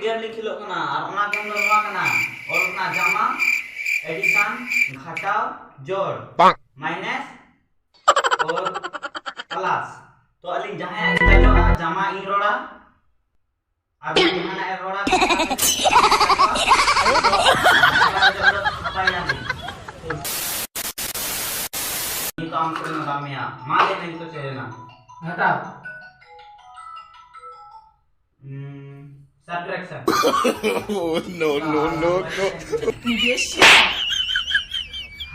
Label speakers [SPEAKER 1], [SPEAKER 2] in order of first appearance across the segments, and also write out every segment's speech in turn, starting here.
[SPEAKER 1] Game लिख खिलो कना और ओना गेम दो नोआ कना और ओना जमा एडिशन घटाव जोड़ माइनस और प्लस तो अली जहां जो जमा इन रोड़ा अब जहां ए रोड़ा ini काम करना कामया माले नहीं तो चलेना घटा subtraction
[SPEAKER 2] no
[SPEAKER 3] ये क्या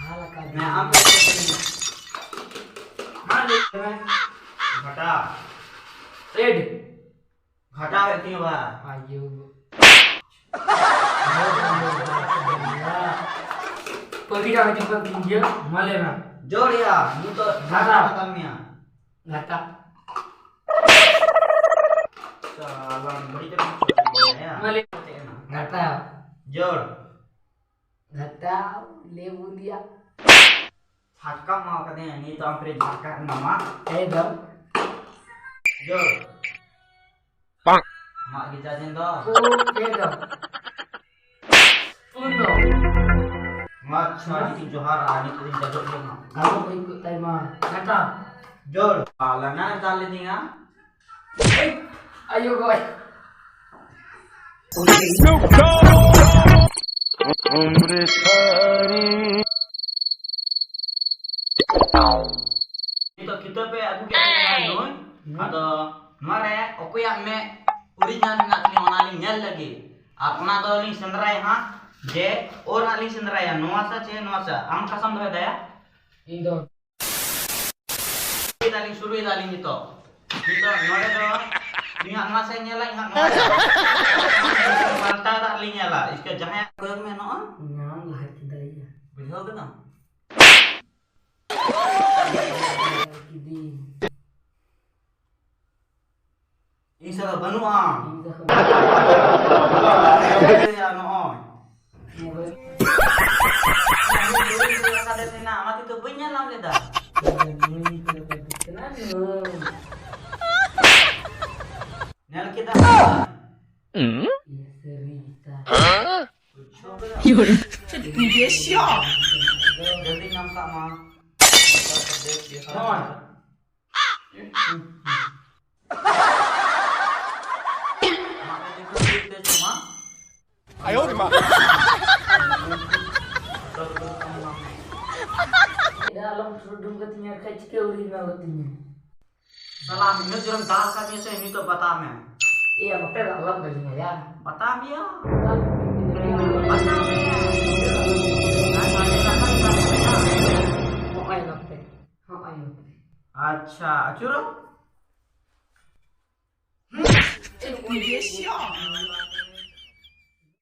[SPEAKER 1] हाल का मैं आप माले घटा
[SPEAKER 3] रेड
[SPEAKER 1] घटा है क्यों बा
[SPEAKER 3] आयो pergi dah jumpa kinja malay na
[SPEAKER 1] जोड़ या ये तो घटा कामया
[SPEAKER 3] ngata
[SPEAKER 1] साला बड़ी तरह है
[SPEAKER 3] malay ngata
[SPEAKER 1] जोड़
[SPEAKER 3] ngata lebu dia
[SPEAKER 1] झटका मार कर दे नहीं तो हम पे झटका नामा
[SPEAKER 3] dong
[SPEAKER 1] जोड़
[SPEAKER 2] Bang.
[SPEAKER 1] mak kita jendo
[SPEAKER 3] dong uno
[SPEAKER 1] mak cari itu johar ani tu jaduk dia mak
[SPEAKER 3] kalau kau ikut tema ngata
[SPEAKER 1] जोड़ आलना डाल देंगे
[SPEAKER 3] ayo guys
[SPEAKER 1] itu kita pe aku kayak doi atau mare aku yang me original nak ni ona ni nyal lagi अपना तो link संदराय हां जे और हां link संदराय नोसा छे नोसा आम कसम दे दया
[SPEAKER 3] indo
[SPEAKER 1] दालिंग शुरू दालिंग तो नोडे दो निहा नोसा nyala ingat नोसा मालता दालिंग nyala इसके जहां कोई में no
[SPEAKER 3] nyang lah kita ya
[SPEAKER 1] बुझो के ना
[SPEAKER 3] kidi
[SPEAKER 1] इसा बनुआ ya no ada sena mati tu punya lam leda nyal kita
[SPEAKER 3] ये क्या
[SPEAKER 1] jadi nampak mah
[SPEAKER 3] non
[SPEAKER 2] Ayo di mana?
[SPEAKER 3] dalam kerudung katanya kayak original katanya
[SPEAKER 1] salah ini jurang dah kami saya ini to bata में
[SPEAKER 3] iya makanya dalam katanya ya
[SPEAKER 1] बता दिया
[SPEAKER 3] mau ayo nakte
[SPEAKER 1] अच्छा चुरो
[SPEAKER 3] ये क्या